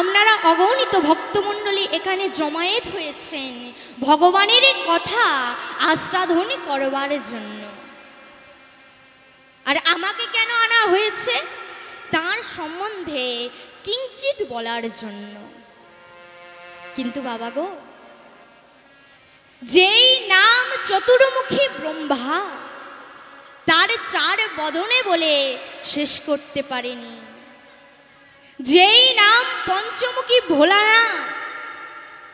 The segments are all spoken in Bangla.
আপনারা অগণিত ভক্তমণ্ডলী এখানে জমায়েত হয়েছেন ভগবানের কথা আস্বাদন করবার জন্য। আর আমাকে কেন আনা হয়েছে? তার সম্বন্ধে কিঞ্চিত বলার জন্য। কিন্তু বাবা গো, যেই নাম চতুর্মুখী ব্রহ্মা তার 4 বদনে বলে শেষ করতে পারেনি, যেই নাম পঞ্চমুখী ভোলানাথ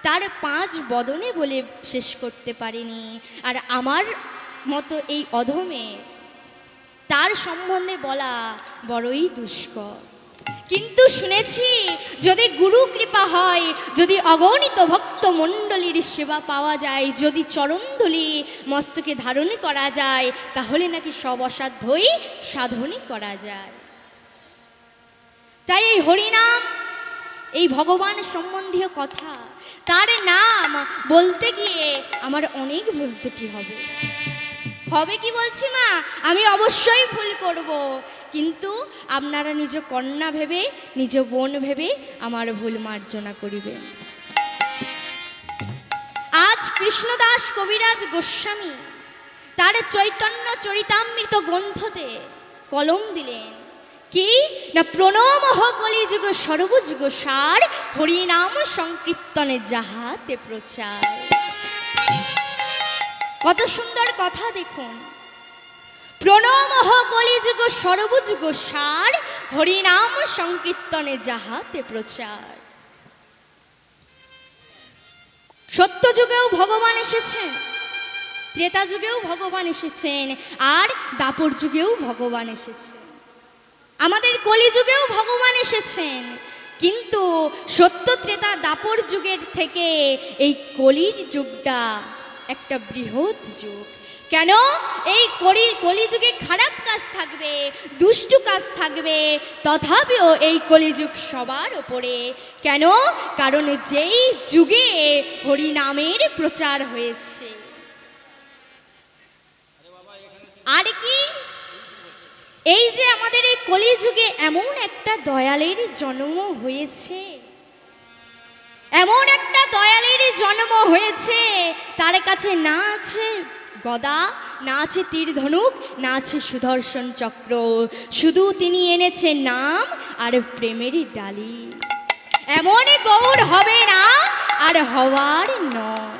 তার 5 বদনে বলে শেষ করতে পারেনি, আর আমার মতো এই অধমের তার সম্বন্ধে বলা বড়ই দুষ্কর। কিন্তু শুনেছি যদি গুরু কৃপা হয়, যদি অগণিত ভক্ত মণ্ডলীর সেবা পাওয়া যায়, যদি চরণধূলি মস্তকে ধারণ করা যায়, তাহলে নাকি সব অসাধ্যই সাধনই করা যায়। তাই এই হরিনাম, এই ভগবান সম্বন্ধীয় কথা, তার নাম বলতে গিয়ে আমার অনেক বলতে কি হবে কি বলছি মা, আমি অবশ্যই ভুল করব, কিন্তু আপনারা নিজ কন্যা ভেবে, নিজ বোন ভেবে আমার ভুল মার্জনা করিবেন। আজ কৃষ্ণদাস কবিরাজ গোস্বামী তার চৈতন্য চরিতামৃত গ্রন্থতে কলম দিলেন কি না, প্রণমঃ কলিযুগ সর্বযুগ সার, হরিনাম সংকীর্তনে যাহাতে প্রচার। কত সুন্দর কথা দেখুন, প্রণমঃ কলিযুগ সর্বযুগ সার, হরিনাম সংকীর্তনে যাহাতে প্রচার। সত্য যুগেও ভগবান এসেছেন, ত্রেতা যুগেও ভগবান এসেছেন, আর দাপর যুগেও ভগবান এসেছেন, আমাদের কলিযুগেও ভগবান এসেছেন। কিন্তু সত্য ত্রেতা দাপর যুগের থেকে এই কলির যুগটা একটা বৃহৎ যুগ। কেন? এই কলিযুগে খারাপ কাজ থাকবে, দুষ্টু কাজ থাকবে, তথাপিও এই কলিযুগ সবার ওপরে। কেন? কারণ যেই যুগে হরিনামের প্রচার হয়েছে। আর কি, এই যে আমাদের এই কলিযুগে এমন একটা দয়ালের জন্ম হয়েছে, এমন একটা দয়ালের জন্ম হয়েছে, তার কাছে না আছে গদা, না আছে তীর ধনুক, না আছে সুদর্শন চক্র, শুধু তিনি এনেছে নাম আর প্রেমেরই ডালি। এমন গৌর হবে না আর হওয়ার নয়।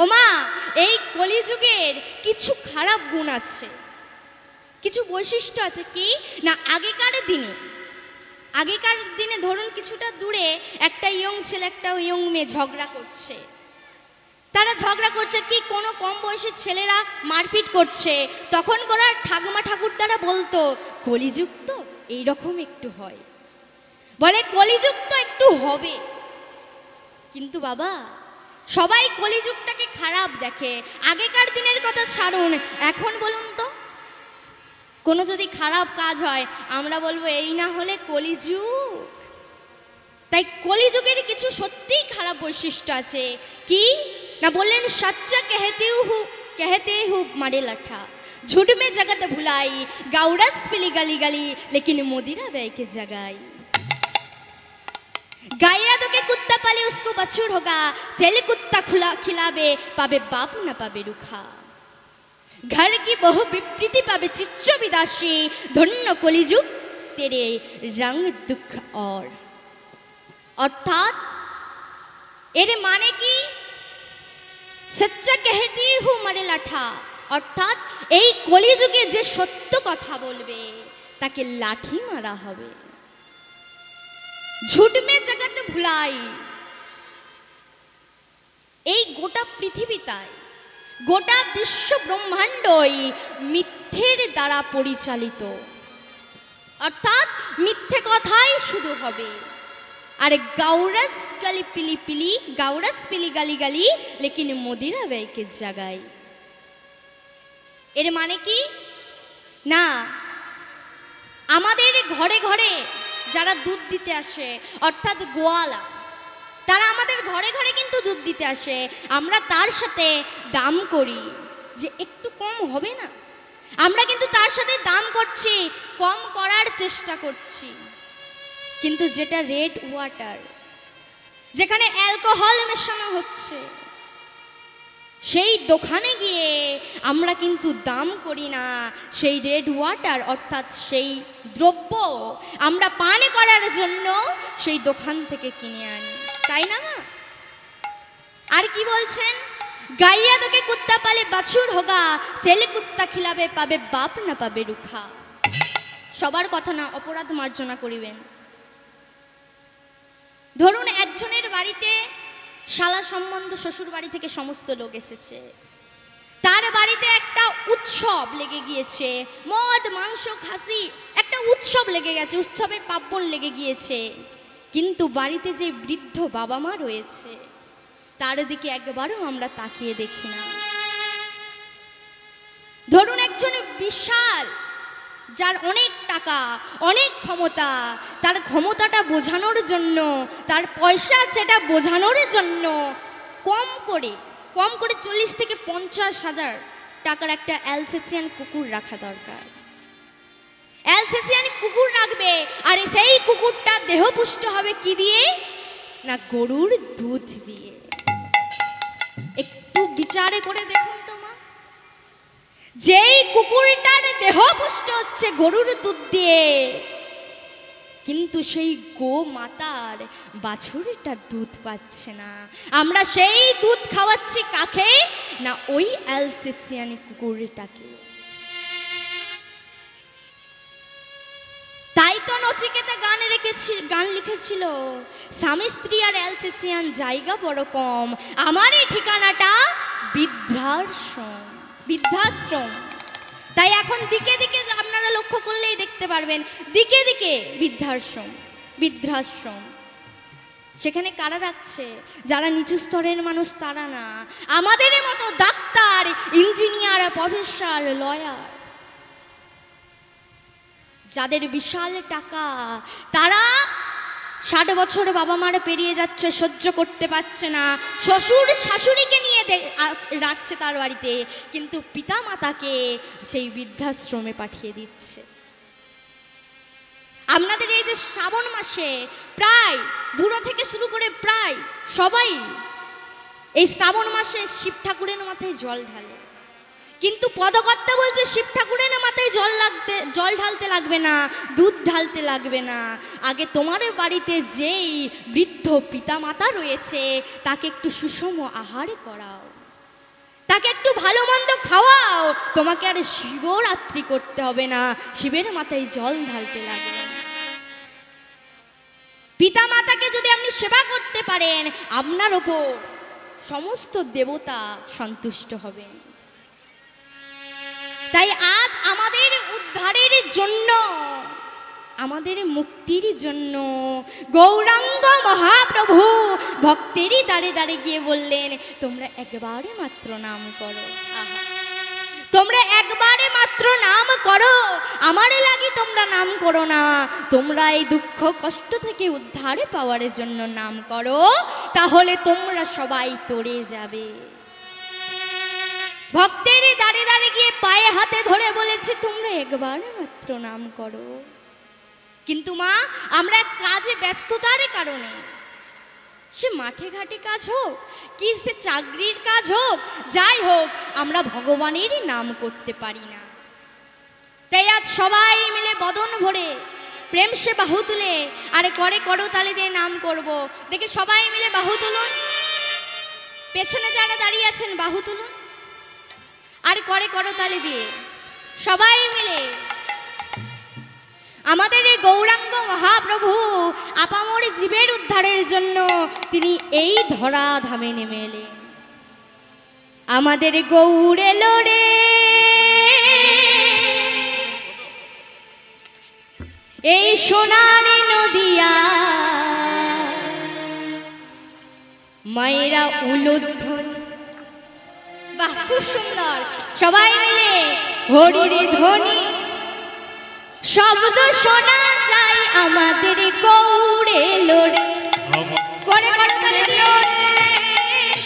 ওমা, এই কলিযুগের কিছু খারাপ গুণ আছে, কিছু বৈশিষ্ট্য আছে। কি না, আগেকার দিনে ধরুন কিছুটা দূরে একটা ইয়ং ছেলে একটা ইয়ং মেয়ে ঝগড়া করছে, তারা ঝগড়া করছে কি, কোনো কম বয়সের ছেলেরা মারপিট করছে, তখন করার ঠাকুমা ঠাকুরদারা বলতো কলিযুগ তো এইরকম একটু হয়, বলে কলিযুগ তো একটু হবে। কিন্তু বাবা, সবাই কলিযুগটাকে খারাপ দেখে। আগেকার দিনের কথা ছাড়ুন, এখন বলুন তো কোনো যদি খারাপ কাজ হয় আমরা বলবো এই না হলে কলিযুগ। তাই কলিযুগের কিছু সত্যিই খারাপ বৈশিষ্ট্য আছে। কি না বললেন, সচ্চা कहते हूँ मारे लठा, झूठ में जगत भुलाई, गाउरस पिली गली गली, लेकिन मोदिरा बह के जगाई। गाया तो के कुत्ता पाले उसको बछूर होगा, सेल कुत्ता खिलावे पावे बाप न पावे रुखा। घर की बहु विप्रीति पावे चिच्चो विदासी, धन्य कलिजुग तेरे रंग दुख और। अर्थात এর মানে কি, সচ্চা कहती हूँ मारे लाठा, অর্থাৎ এই কলিযুগে যে সত্য কথা বলবে তাকে লাঠি মারা হবে। ঝুট মে জগৎ ভুলাই, এই গোটা পৃথিবীটাই, গোটা বিশ্ব ব্রহ্মাণ্ডই মিথ্যের দ্বারা পরিচালিত, অর্থাৎ মিথ্যে কথাই শুধু হবে। আর গাউরস গলি পিলি পিলি, গাউরস পিলি গালি গালি, লেকিন মদিরা বেকে জাগাই। এর মানে কি না, আমাদের ঘরে ঘরে যারা দুধ দিতে আসে, অর্থাৎ গোয়ালা, তারা আমাদের ঘরে ঘরে কিন্তু দুধ দিতে আসে, আমরা তার সাথে দাম করি যে একটু কম হবে না, আমরা কিন্তু তার সাথে দাম করছি, কম করার চেষ্টা করছি। কিন্তু যেটা রেড ওয়াটার, যেখানে অ্যালকোহল মেশানো হচ্ছে, সেই দোকানে গিয়ে আমরা কিন্তু দাম করি না। সেই রেড ওয়াটার অর্থাৎ সেই দ্রব্য আমরা পান করার জন্য সেই দোকান থেকে কিনে আনি, তাই না? আর কি বলছেন? গাইয়া তোকে কুত্তা পালে বাছুর হোগা, ছেলে কুত্তা খিলাবে পাবে বাপ না পাবে রুখা। সবার কথা না, অপরাধ মার্জনা করিবেন। ধরুন একজনের বাড়িতে শালা সম্বন্ধ, শ্বশুর বাড়ি থেকে সমস্ত লোক এসেছে, তার বাড়িতে একটা উৎসব লেগে গিয়েছে, মদ মাংস খাসি একটা উৎসব লেগে গেছে, উৎসবের পার্বণ লেগে গিয়েছে। কিন্তু বাড়িতে যে বৃদ্ধ বাবা মা রয়েছে তার দিকে একবারও আমরা তাকিয়ে দেখি না। ধরুন একজন বিশাল, যার অনেক টাকা অনেক ক্ষমতা, তার ক্ষমতাটা বোঝানোর জন্য, তার পয়সা সেটা বোঝানোর জন্য কম করে 40 থেকে 50,000 টাকার একটা অ্যালসেসিয়ান কুকুর রাখা দরকার। অ্যালসেসিয়ান কুকুর রাখবে, আর সেই কুকুরটা দেহপুষ্ট হবে কি দিয়ে? না, গরুর দুধ দিয়ে। একটু বিচার করে দেখুন তো মা, যেই কুকুরটার দেহ পুষ্ট হচ্ছে গরুর দুধ দিয়ে, কিন্তু সেই গো মাতার বাছুরটা দুধ পাচ্ছে না। আমরা সেই দুধ খাওয়াচ্ছি কাকে? না, ওই অ্যালসেসিয়ান কুকুরটাকে। তাই তো নচিকেতা গান লিখেছিল, স্বামী স্ত্রী আর অ্যালসেসিয়ান জায়গা বড় কম, আমারই ঠিকানাটা বৃদ্ধাশ্রম। তাই এখন দিকে দিকে আপনারা লক্ষ্য করলেই দেখতে পারবেন, দিকে দিকে বৃদ্ধাশ্রম। সেখানে কারা রাখছে? যারা নিচু স্তরের মানুষ, তারা না, আমাদের মতো ডাক্তার, ইঞ্জিনিয়ার, প্রফেসর, লয়ার, যাদের বিশাল টাকা, তারা 60 বছর বাবা মারা পেরিয়ে যাচ্ছে, সহ্য করতে পারছে না, শ্বশুর শাশুড়িকে নিয়ে রাখছে তার বাড়িতে, কিন্তু পিতা মাতাকে সেই বৃদ্ধাশ্রমে পাঠিয়ে দিচ্ছে। আপনাদের এই যে শ্রাবণ মাসে প্রায় বুড়ো থেকে শুরু করে প্রায় সবাই এই শ্রাবণ মাসে শিব ঠাকুরের মাথায় জল ঢালে, কিন্তু পদকর্তা বলছে শিব ঠাকুরের মাথায় জল ঢালতে লাগবে না, দুধ ঢালতে লাগবে না। আগে তোমার বাড়িতে যেই বৃদ্ধ পিতা মাতা রয়েছে তাকে একটু সুষম আহার করাও, তাকে একটু ভালো মন্দ খাওয়াও, তোমাকে আর শিবরাত্রি করতে হবে না, শিবের মাথায় জল ঢালতে লাগবে না। পিতা মাতাকে যদি আপনি সেবা করতে পারেন, আপনার ওপর সমস্ত দেবতা সন্তুষ্ট হবেন। তাই আজ আমাদের উদ্ধারের জন্য, আমাদের মুক্তির জন্য গৌরাঙ্গ মহাপ্রভু ভক্তেরই দাঁড়ে দাঁড়ে গিয়ে বললেন, তোমরা একবারে মাত্র নাম করো। তোমরা একবারে মাত্র নাম করো, আমার লাগি তোমরা নাম করো না, তোমরা এই দুঃখ কষ্ট থেকে উদ্ধার পাওয়ার জন্য নাম করো, তাহলে তোমরা সবাই তরে যাবে। ভক্তের দাঁড়ে দাঁড়ে গিয়ে পায়ে হাতে ধরে বলেছে, তোমরা একবার মাত্র নাম করো। কিন্তু মা, আমরা কাজে ব্যস্ততার কারণে, সে মাঠে ঘাটে কাজ হোক কি সে চাকরির কাজ হোক, যাই হোক, আমরা ভগবানেরই নাম করতে পারি না। তাই আজ সবাই মিলে বদন ভরে প্রেম সে বাহু তুলে আর করে করতালি দিয়ে নাম করব। দেখে সবাই মিলে বাহু তুলুন, পেছনে যারা দাঁড়িয়ে আছেন বাহু তুলুন, আর করে করতালি দিয়ে সবাই মিলে আমাদের এই গৌরাঙ্গ মহাপ্রভু আপামর জীবের উদ্ধারের জন্য তিনি এই ধরা ধামে নেমে এলেন। আমাদের গৌর এলো রে, এই সোনার নদিয়া, মায়েরা উলুধ্বনি। বাহ, খুব সুন্দর। সবাই মিলে হরির ধ্বনি শব্দ শোনা যায়, আমাদের গৌরে লোরে করে করতালি দিও রে,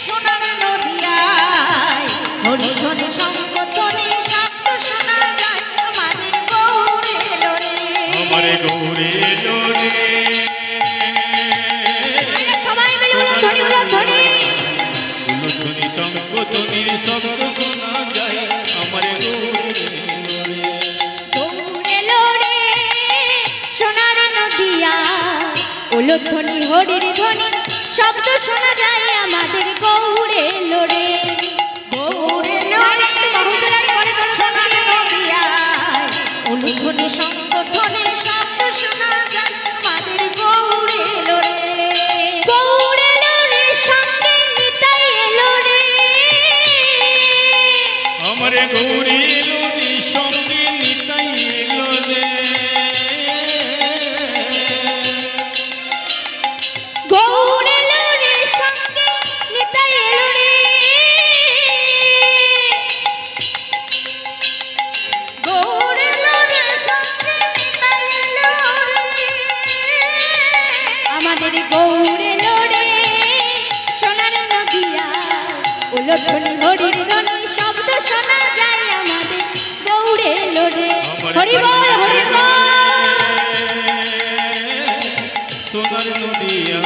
সোনার নদিয়ায় হরি ধ্বনি সংকীর্তনে শব্দ শোনা যায়, আমাদের গৌরে লোরে, আমার গৌরে লোরে। শব্দ শোনা যায় আমার গৌড়ে লোরে সোনার নদিয়া উলুধ্বনি হরির ধ্বনি শব্দ শোনা যায় আমাদের গৌড়ে লোরে গৌড়ে লোরে বাহুতলার পরে বড় সোনার নদিয়ায় উলুধ্বনি শঙ্খধ্বনি শব্দ শোনা যায় আমাদের গৌড়ে লোরে গৌড়ে লোরে সঙ্গে নিতাই এলো রে আমার গৌরী লোরে সঙ্গে নিতাই এলো রে গৌড়ে লোরে সঙ্গে নিতাই এলো রে গৌড়ে লোরে সঙ্গে নিতাই লোরে আমাদের গৌড়ে লোরে সোনার নদিয়া উলুধ্বনি হরির ধ্বনি শব্দ শোনা যায় আমাদের গৌড়ে লোরে হরি বল হরি বল সোনার নদিয়া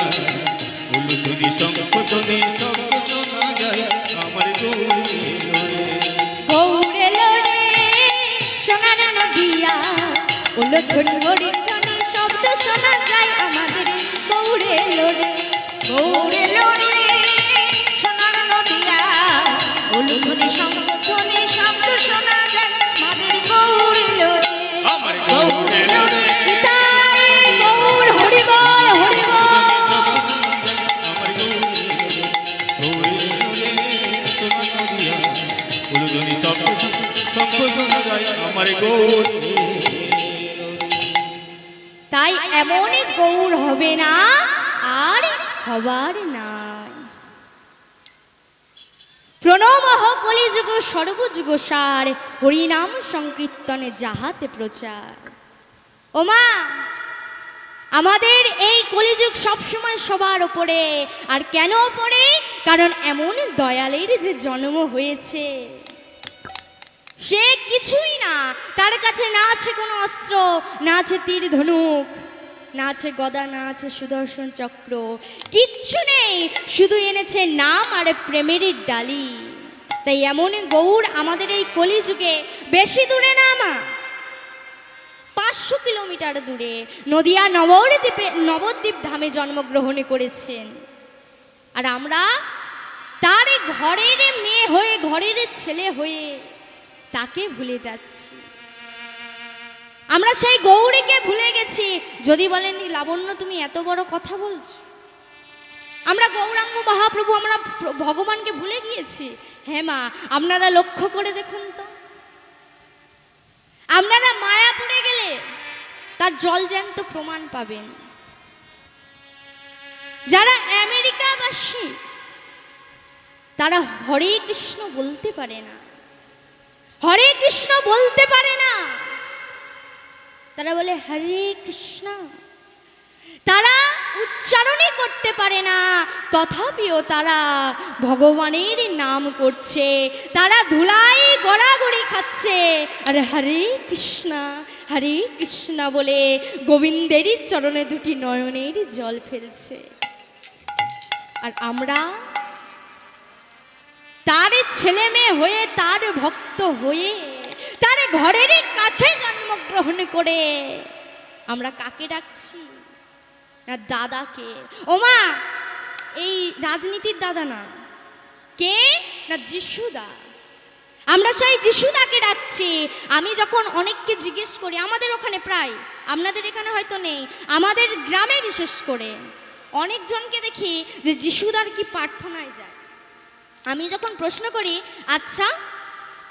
উলুধ্বনি শঙ্খধ্বনি শব্দ শোনা যায় আমার গৌরী লোরে গৌড়ে লোরে সোনার নদিয়া উলুধ্বনি হরির ধ্বনি শব্দ শোনা যায় আমাদের গৌড়ে লোরে গৌড়ে লোরে সোনার নদিয়ায় উলুধ্বনি শঙ্খধ্বনি শব্দ শোনা যায় আমাদের গৌড়ে লোরে আমার গৌরী লোরে নিতাই গৌড় হরি বল হরি বল আমার গৌরী লোরে সোনার নদিয়া উলুধ্বনি শব্দ শোনা যায় আমার গৌরী তাই এমনই গৌর হবে না আর হবার নাই প্রণমঃ কলিযুগ সর্বযুগ সার হরিনাম সংকীর্তনে যাহাতে প্রচার। ওমা আমাদের এই কলিযুগ সবসময় সবার ওপরে, আর কেন ওপরে? কারণ এমন দয়ালের যে জন্ম হয়েছে, সে কিছুই না, তার কাছে না আছে কোনো অস্ত্র, না আছে তীর ধনুক, না আছে গদা, না আছে সুদর্শন চক্র, কিচ্ছু নেই, শুধু এনেছে নাম আর প্রেমের ডালি। তাই এমন গৌর আমাদের এই কলিযুগে বেশি দূরে না, মা 500 কিলোমিটার দূরে নদিয়া নবদ্বীপ ধামে জন্মগ্রহণ করেছেন। আর আমরা তার ঘরের মেয়ে হয়ে, ঘরের ছেলে হয়ে তাকে ভুলে যাচ্ছি। আমরা সেই গৌরীকে ভুলে গেছি। যদি বলেন লাবণ্য তুমি এত বড় কথা বলছো, আমরা গৌরাঙ্গ মহাপ্রভু, আমরা ভগবানকে ভুলে গিয়েছি। হ্যাঁ মা, আপনারা লক্ষ্য করে দেখুন তো, আপনারা মায়াপুরে গেলে তার জলজ্যান্ত প্রমাণ পাবেন। যারা আমেরিকাবাসী তারা হরে কৃষ্ণ বলতে পারে না, হরে কৃষ্ণ বলতে পারে না, তারা বলে হরে কৃষ্ণ, তারা উচ্চারণই করতে পারে না, তথাপিও তারা ভগবানের নাম করছে, তারা ধুলাই গড়াগড়ি খাচ্ছে, আর হরে কৃষ্ণ বলে গোবিন্দেরই চরণে দুটি নয়নের জল ফেলছে। আর আমরা তার ছেলে মেয়ে হয়ে, তার ভক্ত হয়ে, তার ঘরের কাছে জন্মগ্রহণ করে আমরা কাকে ডাকছি? না দাদাকে। ওমা, এই রাজনীতির দাদা না, কে? না যিশুদা। আমরা সেই যিশুদাকে ডাকছি। আমি যখন অনেককে জিজ্ঞেস করি, আমাদের ওখানে প্রায়, আপনাদের এখানে হয়তো নেই, আমাদের গ্রামে বিশেষ করে অনেকজনকে দেখি যে যিশুদার কি প্রার্থনায় যায়। আমি যখন প্রশ্ন করি, আচ্ছা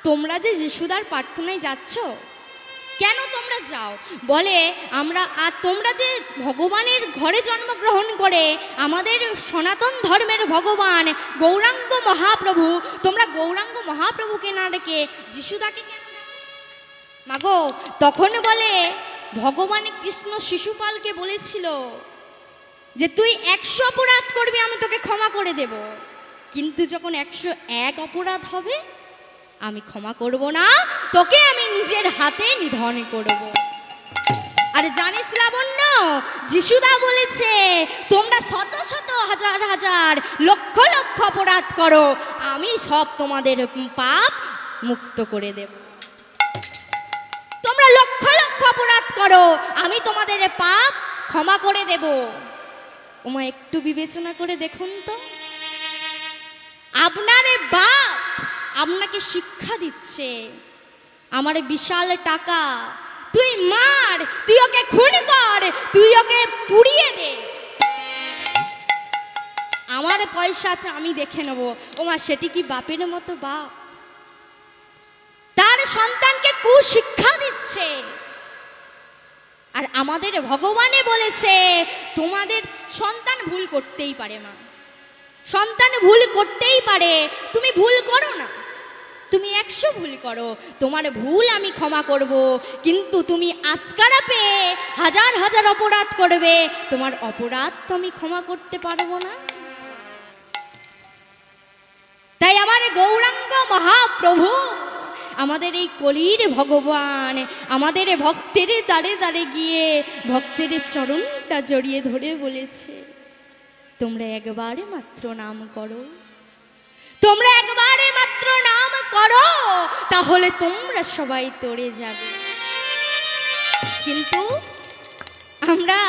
তোমরা যে যিশুদার প্রার্থনায় যাচ্ছ, কেন তোমরা যাও? বলে আমরা, আর তোমরা যে ভগবানের ঘরে জন্মগ্রহণ করে, আমাদের সনাতন ধর্মের ভগবান গৌরাঙ্গ মহাপ্রভু, তোমরা গৌরাঙ্গ মহাপ্রভুকে না ডেকে যিশুদাকে কেন? মাগো, তখন বলে ভগবান কৃষ্ণ শিশুপালকে বলেছিল যে তুই 100 অপরাধ করবি, আমি তোকে ক্ষমা করে দেব, কিন্তু যখন 101 অপরাধ হবে আমি ক্ষমা করব না, তোকে আমি নিজের হাতে নিধন করব। আরে জানিস লাবণ্য, যিশুদা বলেছে তোমরা শত শত হাজার হাজার লক্ষ লক্ষ অপরাধ করো, আমি সব তোমাদের পাপ মুক্ত করে দেব। তোমরা লক্ষ লক্ষ অপরাধ করো, আমি তোমাদের পাপ ক্ষমা করে দেব। ওমা একটু বিবেচনা করে দেখুন তো, আপনার বাপ আপনাকে শিক্ষা দিচ্ছে, আমার বিশাল টাকা, তুই মার, তুই ওকে খুন কর, তুই ওকে পুড়িয়ে দে, আমার পয়সা আছে আমি দেখে নেব। ওমা সেটি কি বাপের মতো বাপ? তার সন্তানকে কুশিক্ষা দিচ্ছে। আর আমাদের ভগবানে বলেছে তোমাদের সন্তান ভুল করতেই পারে মা, সন্তান ভুল করতেই পারে, তুমি ভুল করো না, তুমি 100 ভুল করো, তোমার ভুল আমি ক্ষমা করব, কিন্তু তুমি আজকারা পেয়ে হাজার হাজার অপরাধ করবে, তোমার অপরাধ তো আমি ক্ষমা করতে পারবো না। তাই আমার গৌরাঙ্গ মহাপ্রভু, আমাদের এই কলির ভগবান, আমাদের ভক্তের দ্বারে দ্বারে গিয়ে ভক্তের চরণটা জড়িয়ে ধরে বলেছে তোমরা একবারে মাত্র নাম করো, তোমরা একবারে মাত্র নাম করো, তাহলে তোমরা সবাই তরে যাবে। কিন্তু আমরা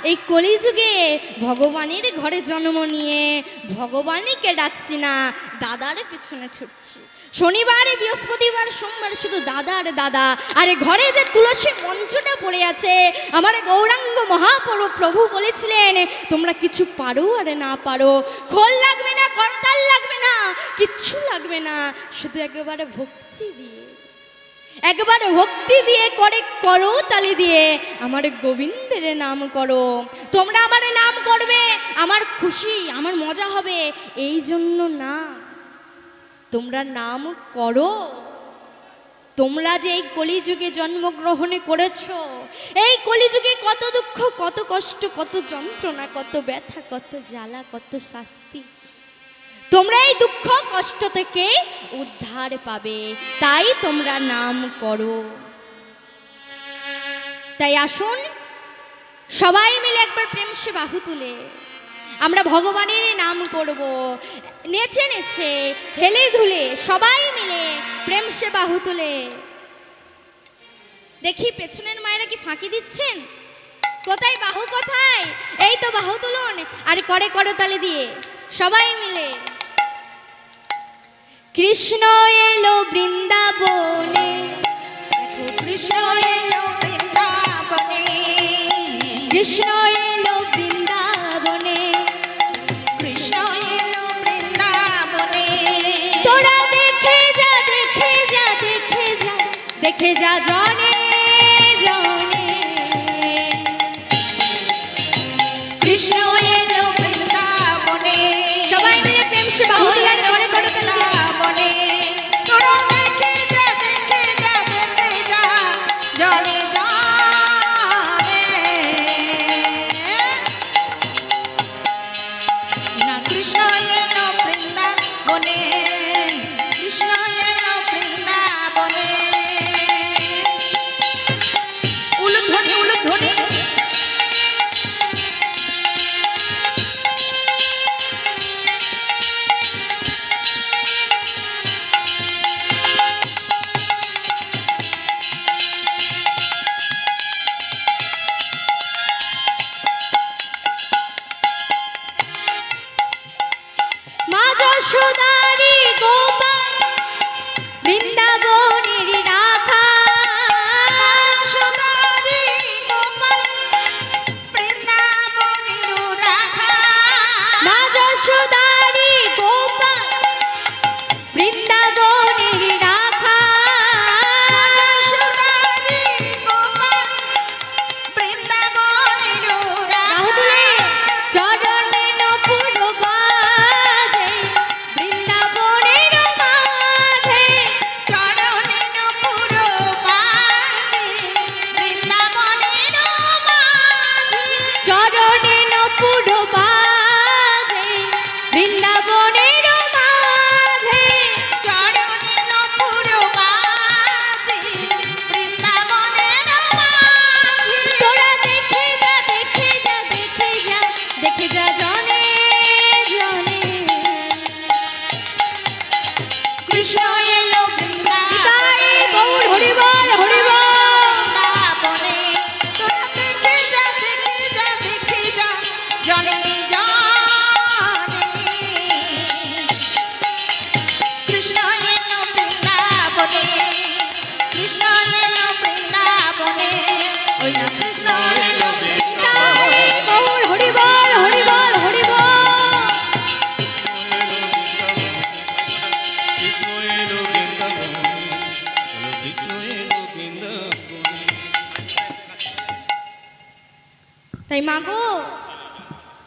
এই কলিযুগে ভগবানের ঘরে জন্ম নিয়ে ভগবানকে ডাকছি না, দাদার পেছনে ছুটছি। শনিবার, বৃহস্পতিবার, সোমবার শুধু দাদা আর দাদা। আরে ঘরে যে তুলসী মঞ্চটা পড়ে আছে, আমার গৌরাঙ্গ মহাপ্রভু বলেছিলেন তোমরা কিছু পারো আর না পারো, খোল লাগবে না, করতাল লাগবে না, কিচ্ছু লাগবে না, শুধু একেবারে ভক্তি দিয়ে, একবারে ভক্তি দিয়ে করে করো তালি দিয়ে আমার গোবিন্দের নাম করো। তোমরা আমার নাম করবে, আমার খুশি, আমার মজা হবে, এই জন্য না, তোমরা নাম করো। তোমরা যে এই কলিযুগে জন্মগ্রহণ করেছো, এই কলিযুগে কত দুঃখ, কত কষ্ট, কত যন্ত্রণা, কত ব্যথা, কত জ্বালা, কত শাস্তি, তোমরা এই দুঃখ কষ্ট থেকে উদ্ধার পাবে, তাই তোমরা নাম করো। তাই আসুন সবাই মিলে একবার প্রেম সে বাহু তুলে আমরা ভগবানের নাম করব, নেচে নেচে হেলে ধুলে সবাই মিলে প্রেম সে বাহু তুলে। দেখি পেছনের মায়েরা কি ফাঁকি দিচ্ছেন? কোথায় বাহু, কোথায়? এই তো বাহু তুলুন আর করে করতালি দিয়ে সবাই মিলে। কৃষ্ণ এলো বৃন্দাবনে, কৃষ্ণ এলো বৃন্দাবনে, কৃষ্ণ এলো বৃন্দাবনে, কৃষ্ণ এলো বৃন্দাবনে, তোরা দেখে যা, দেখে যা, দেখে যা, দেখে যা জনে জনে। কৃষ্ণ এলো বৃন্দাবনে, সবাই মিলে প্রেম সে বাহু তুলে আর করে করতালি দিয়ে বৃন্দাবনে, তোরা দেখে যা, দেখে যা, দেখে যা, জনে জনে। না কৃষ্ণ এলো বৃন্দাবনে, কৃষ্ণ এলো বৃন্দাবনে। উলুধ্বনি, উলুধ্বনি। মা যশোদারি গোপাল বৃন্দাবনের রাখা, যশোদারি গোপাল বৃন্দাবনের রাখা, মা যশোদারি গোপাল বৃন্দাবনের রাখা। যশোদারি গোপাল বৃন্দাবনের বাহু রাখা। তুলে চরণে নপুর বাজে বৃন্দাবনের মাঝে, চরণে নপুর বাজে বৃন্দাবনের মাঝে, চরণে নপুর বাজে বৃন্দাবনের মাঝে। চরণে নপুর বাজে বৃন্দাবনের মাঝে। তোরা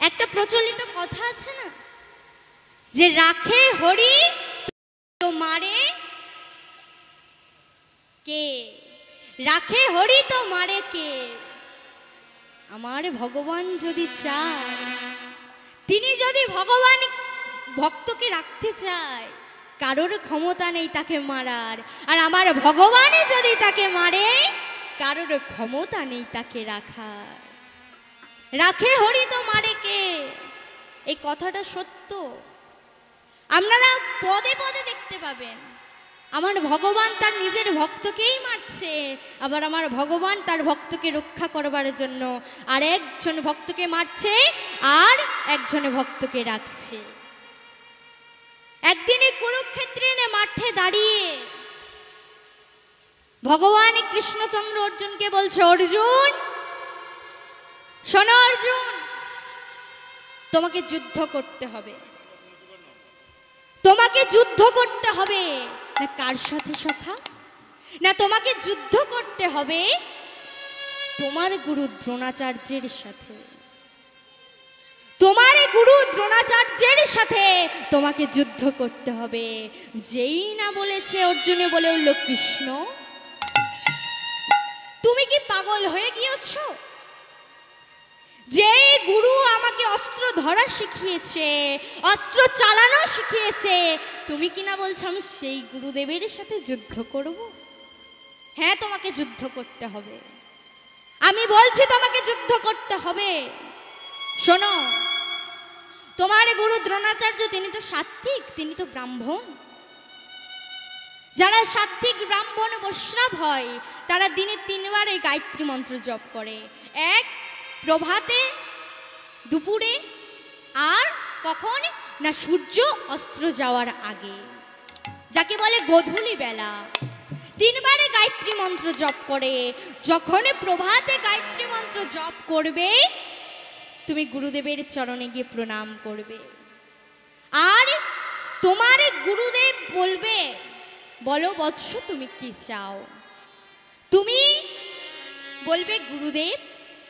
একটা প্রচলিত কথা আছে না, যে রাখে হরি তো মারে কে, রাখে হরি তো মারে কে। আমার ভগবান যদি চায়, তিনি যদি ভগবান ভক্তকে রাখতে চায়, কারোর ক্ষমতা নেই তাকে মারার। আর আমার ভগবানই যদি তাকে মারে, কারোর ক্ষমতা নেই তাকে রাখার। রাখে হরি তো মারে কে, এই কথাটা সত্য। আপনারা পদে পদে দেখতে পাবেন, আমার ভগবান তার নিজের ভক্তকেই মারছে, আবার আমার ভগবান তার ভক্তকে রক্ষা করবার জন্য আর একজন ভক্তকে মারছে আর একজন ভক্তকে রাখছে। একদিনে কুরুক্ষেত্রে মাঠে দাঁড়িয়ে ভগবান কৃষ্ণচন্দ্র অর্জুনকে বলছে, অর্জুন শোনো, অর্জুন তোমাকে যুদ্ধ করতে হবে। তোমাকে যুদ্ধ করতে হবে না কার সাথে সখা, না তোমাকে যুদ্ধ করতে হবে তোমার গুরু দ্রোণাচার্যের সাথে। তোমার গুরু দ্রোণাচার্যের সাথে তোমাকে যুদ্ধ করতে হবে। যেই না বলেছে, অর্জুনে বলে উঠল, কৃষ্ণ তুমি কি পাগল হয়ে গিয়েছো? যে গুরু আমাকে অস্ত্র ধরা শিখিয়েছে, অস্ত্র চালানো শিখিয়েছে, তুমি কি না বলছো আমি সেই গুরুদেবের সাথে যুদ্ধ করব? হ্যাঁ, তোমাকে যুদ্ধ করতে হবে, আমি বলছি তোমাকে যুদ্ধ করতে হবে। শোনো, তোমার গুরু দ্রোণাচার্য তিনি তো সাত্ত্বিক, তিনি তো ব্রাহ্মণ। যারা সাত্ত্বিক ব্রাহ্মণ বৈষ্ণব হয়, তারা দিনে 3 বার এই গায়ত্রী মন্ত্র জপ করে। এক প্রভাতে, দুপুরে, আর কখন না সূর্য অস্ত যাওয়ার আগে, যাকে বলে গোধূলি বেলা। 3 বারে গায়ত্রী মন্ত্র জপ করে। যখন প্রভাতে গায়ত্রী মন্ত্র জপ করবে, তুমি গুরুদেবের চরণে গিয়ে প্রণাম করবে। আর তোমার গুরুদেব বলবে, বলো বৎস তুমি কি চাও? তুমি বলবে, গুরুদেব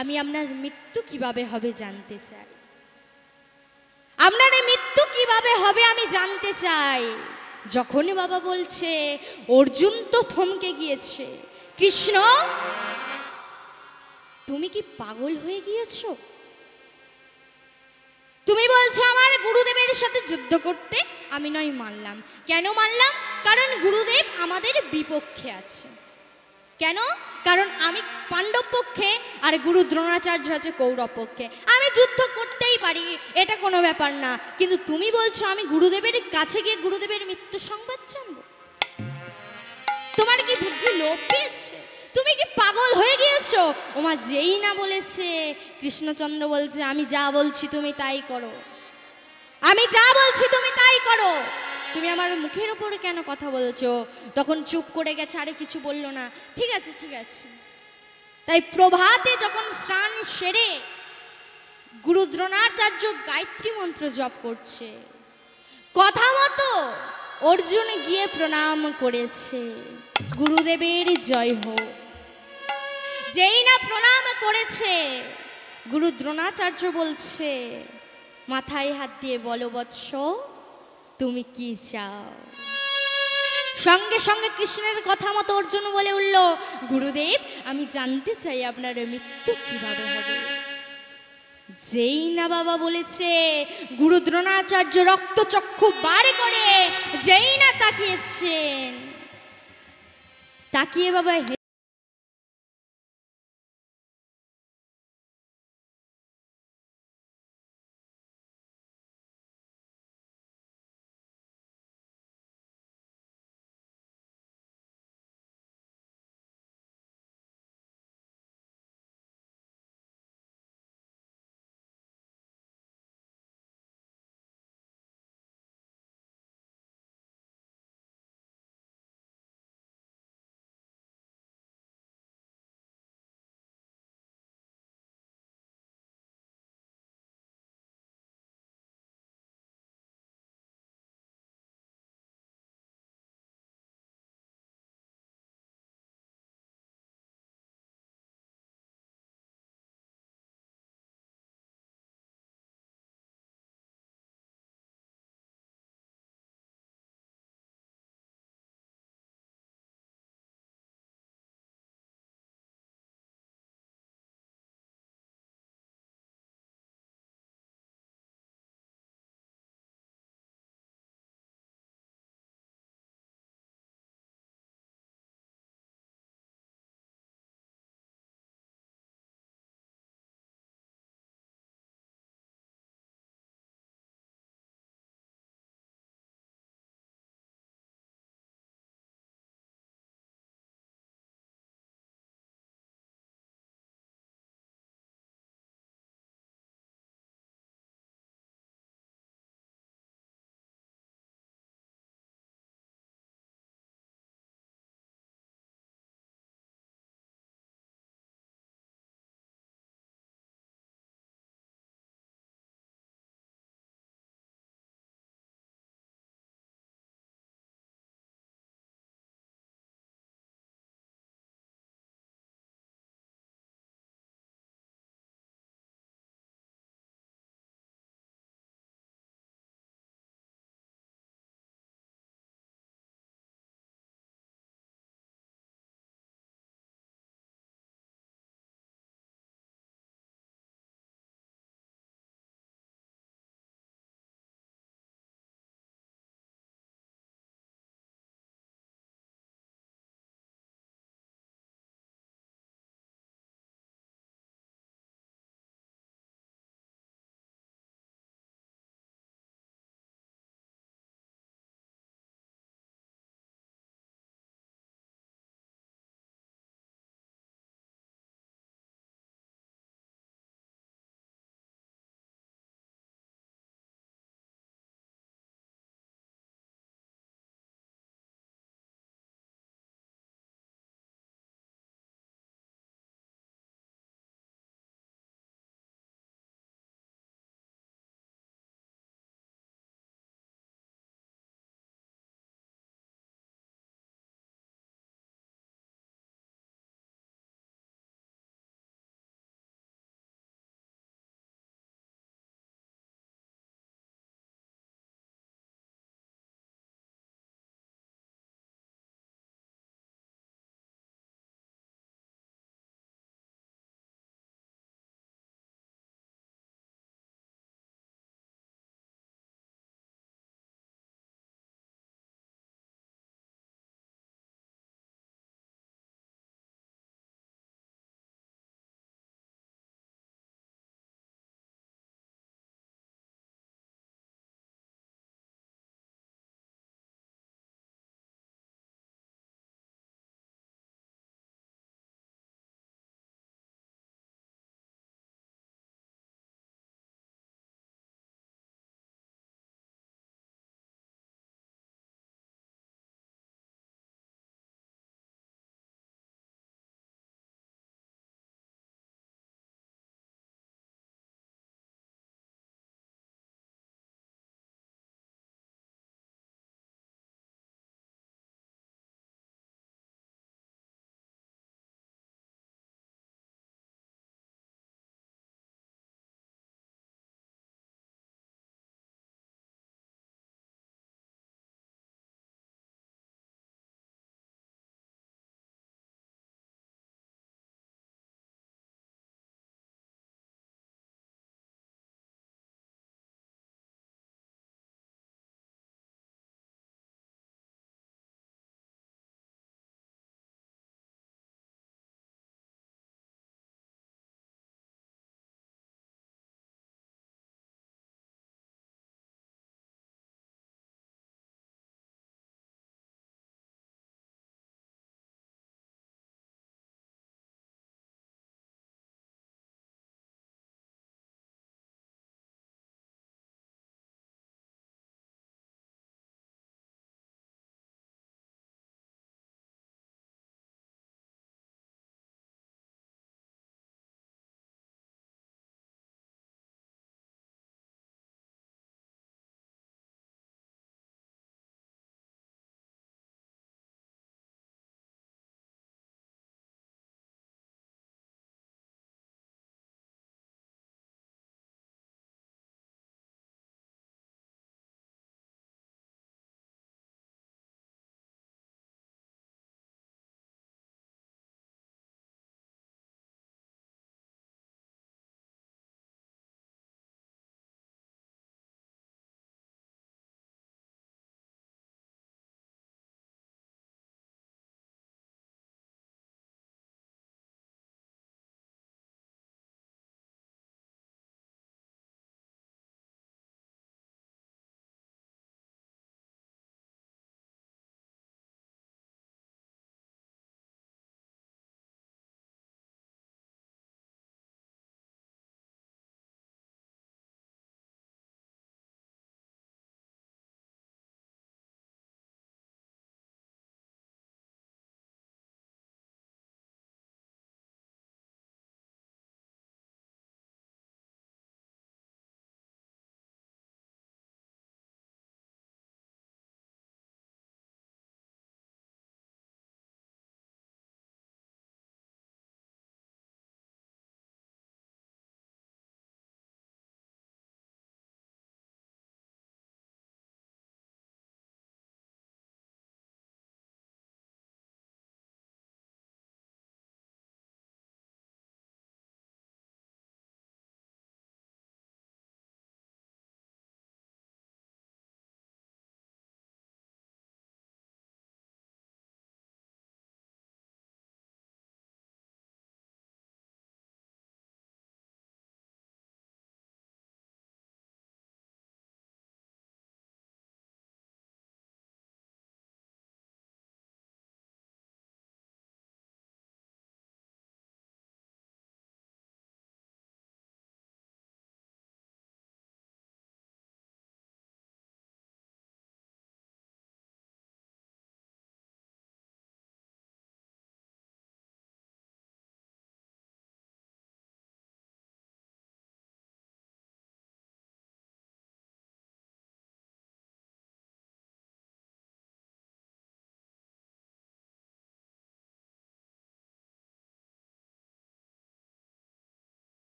আমি আপনার মৃত্যু কিভাবে হবে জানতে চাই, আপনার মৃত্যু কিভাবে হবে আমি জানতে চাই। যখন বাবা বলছে, অর্জুন তো থমকে গিয়েছে, কৃষ্ণ তুমি কি পাগল হয়ে গিয়েছো? তুমি বলছো আমার গুরুদেবের সাথে যুদ্ধ করতে, আমি নয় মানলাম। কেন মানলাম? কারণ গুরুদেব আমাদের বিপক্ষে আছে। কেন? কারণ আমি পাণ্ডব পক্ষে আর গুরু দ্রোণাচার্য আছে কৌরব পক্ষে। আমি যুদ্ধ করতেই পারি, এটা কোনো ব্যাপার না। কিন্তু তুমি বলছো আমি গুরুদেবের কাছে গিয়ে গুরুদেবের মৃত্যু সংবাদ জানবো? তোমার কি বুদ্ধি লোপ পেয়েছে? তুমি কি পাগল হয়ে গিয়েছো? ওমা যেই না বলেছে, কৃষ্ণচন্দ্র বলছে, আমি যা বলছি তুমি তাই করো, আমি যা বলছি তুমি তাই করো। তুমি আমার মুখের ওপরে কেন কথা বলছো? তখন চুপ করে গেছে, আরে কিছু বললো না। ঠিক আছে, ঠিক আছে। তাই প্রভাতে যখন স্নান সেরে গুরু দ্রোণাচার্য গায়ত্রী মন্ত্র জপ করছে, কথা মতো অর্জুন গিয়ে প্রণাম করেছে, গুরুদেবের জয় হোক। যেই না প্রণাম করেছে, গুরু দ্রোণাচার্য বলছে, মাথায় হাত দিয়ে বলো বৎস তুমি কি চাও? সঙ্গে সঙ্গে কৃষ্ণের কথা মতো অর্জুন বলে উঠল, গুরুদেব আমি জানতে চাই আপনার মৃত্যু কিভাবে হবে। যেই না বাবা বলেছে, গুরু দ্রোণাচার্য রক্তচক্ষু বার করে যেই না তাকিয়েছেন, তাকিয়ে বাবা